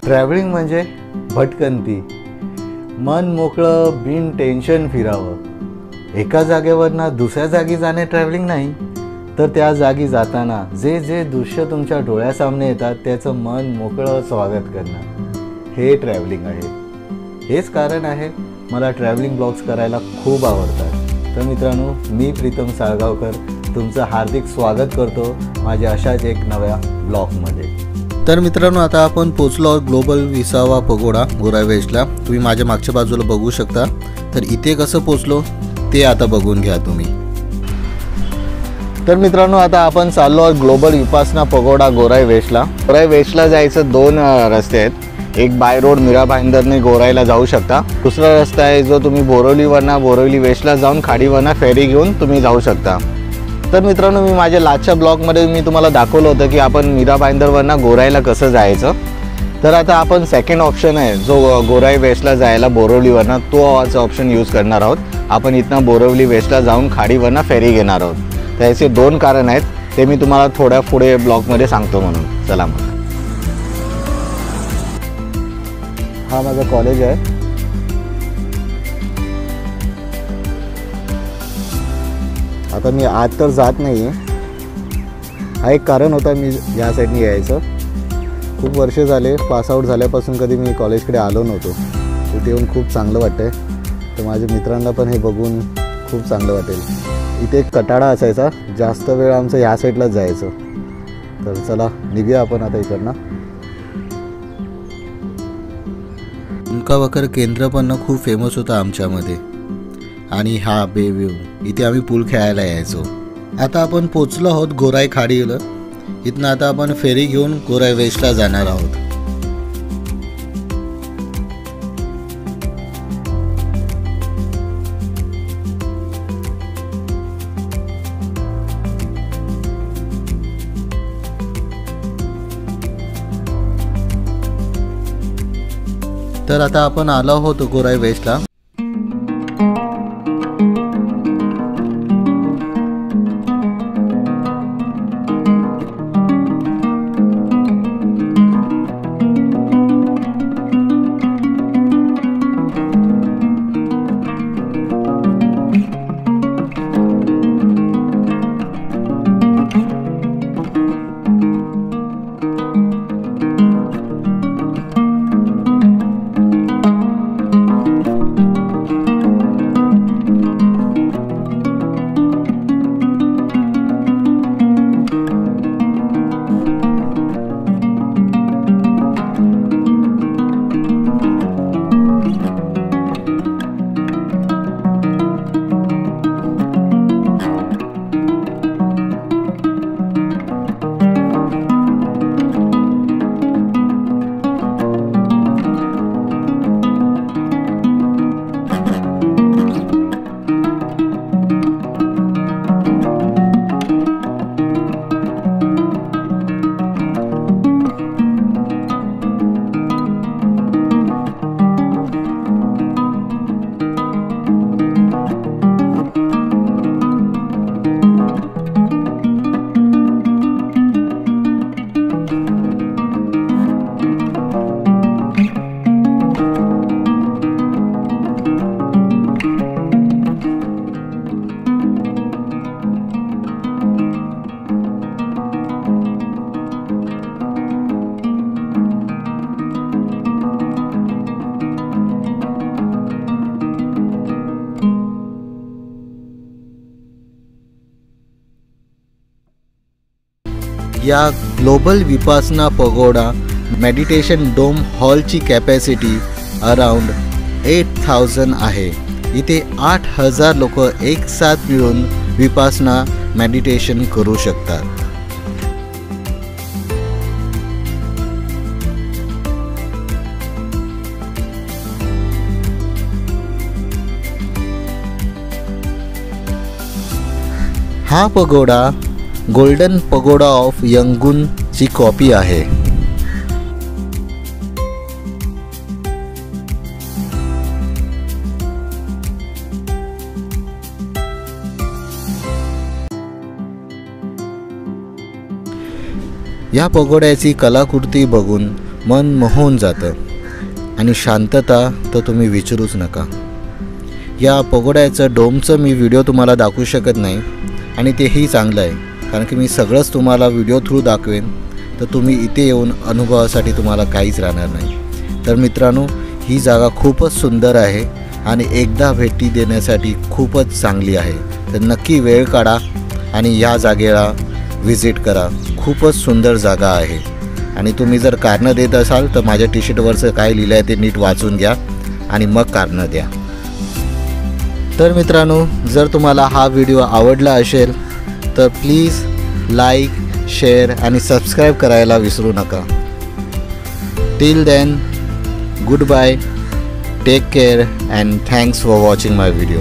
Travelling म्हणजे भटकंती, मन मोकळं बिन टेन्शन फिरावं। एका जागेवरनं दुसऱ्या जागी जाणे ट्रॅव्हलिंग नाही, तर त्या जागी जाताना जे जे दृश्य तुमच्या डोळ्यासामने येतात त्याचं मन मोकळं स्वागत करणं, हे ट्रॅव्हलिंग आहे। हेच कारण आहे मला ट्रॅव्हलिंग ब्लॉग्स करायला खूप आवडतात। तर मित्रांनो, मी प्रीतम साळगावकर तुमचं हार्दिक स्वागत करतो माझ्या अशाच एक नव्या ब्लॉगमध्ये। तर मित्रांनो, आता आपण पोचलो आहोत ग्लोबल 20वा पगोडा गोराई वेस्टला। तुम्ही माझ्या मागच्या बाजूला बघू शकता। तर इथे कसं पोचलो ते आता बघून घ्या तुम्ही। तर मित्रांनो, आता आपण चाललो आहोत ग्लोबल विपासना पगोडा गोराई वेस्टला। गोराई वेस्टला जायचं दोन रस्ते आहेत। एक बाय रोड मीरा भाईंदरने गोराईला जाऊ शकता, दुसरा रस्ता आहे जो तुम्ही बोरिवलीवरनं बोरिवली वेस्टला जाऊन खाडीवरनं फेरी घेऊन तुम्ही जाऊ शकता। तर मित्रांनो, मी माझ्या लास्टच्या ब्लॉगमध्ये मी तुम्हाला दाखवलं होतं की आपण मीरा भाईंदरवरनं गोराईला कसं जायचं। तर आता आपण सेकंड ऑप्शन आहे जो गोराई वेस्टला जायला बोरिवलीवरनं, तो ऑप्शन यूज करणार आहोत। आपण इथनं बोरिवली वेस्टला जाऊन खाडीवरनं फेरी घेणार आहोत। तर याचे दोन कारण आहेत, ते मी तुम्हाला थोड्या पुढे ब्लॉगमध्ये सांगतो म्हणून। चला मग, हा माझा कॉलेज आहे। आता मी आत तर जात नाही आहे, हा एक कारण होता मी या साईडने यायचं। खूप वर्ष झाले पासआउट झाल्यापासून कधी मी कॉलेजकडे आलो नव्हतो। इथे येऊन खूप चांगलं वाटतंय। तर माझ्या मित्रांना पण हे बघून खूप चांगलं वाटेल। इथे एक कटाडा असायचा, जास्त वेळ आमचं ह्या साईडलाच जायचं। तर चला निघूया आपण आता इकडनं। उल्कावकर केंद्र पण खूप फेमस होतं आमच्यामध्ये, आणि हा बे व्ह्यू, इथे आम्ही पूल खेळायला यायचो। आता आपण पोचलो आहोत गोराई खाडीला। इथनं आता आपण फेरी घेऊन गोराई वेस्टला जाणार आहोत। तर आता आपण आलो आहोत गोराई वेस्टला। या global Vipassana pagoda meditation dome हॉलची कॅपॅसिटी अराउंड 8000 आहे। इथे 8000 लोक एक साथ मिळून विपासना मेडिटेशन करू शकतात। हा pagoda golden pagoda of Yangon ची कॉपी आहे। या पगोड्याची कलाकृती बघून मन मोहून जातं आणि शांतता तर तुम्ही विचारूच नका. या पगोड्याचं डोमचं मी व्हिडिओ तुम्हाला दाखवू शकत नाही आणि तेही चांगलं आहे, कारण की मी सगळंच तुम्हाला व्हिडिओ थ्रू दाखवेन, तर तुम्ही इथे येऊन अनुभवासाठी तुम्हाला काहीच राहणार नाही. तर मित्रांनो, ही जागा खूपच सुंदर आहे आणि एकदा भेटी देण्यासाठी खूपच चांगली आहे. तर नक्की वेळ काढा आणि या जागेला व्हिजिट करा. खूपच सुंदर जागा आहे आणि तुम्ही जर कारणं देत असाल तर माझ्या टी शर्टवरचं काय लिहिलं आहे ते नीट वाचून घ्या आणि मग कारणं द्या. तर मित्रांनो, जर तुम्हाला हा व्हिडिओ आवडला असेल तर प्लीज लाईक, शेअर आणि सबस्क्राईब करायला विसरू नका. Till then, goodbye, take care and thanks for watching my video.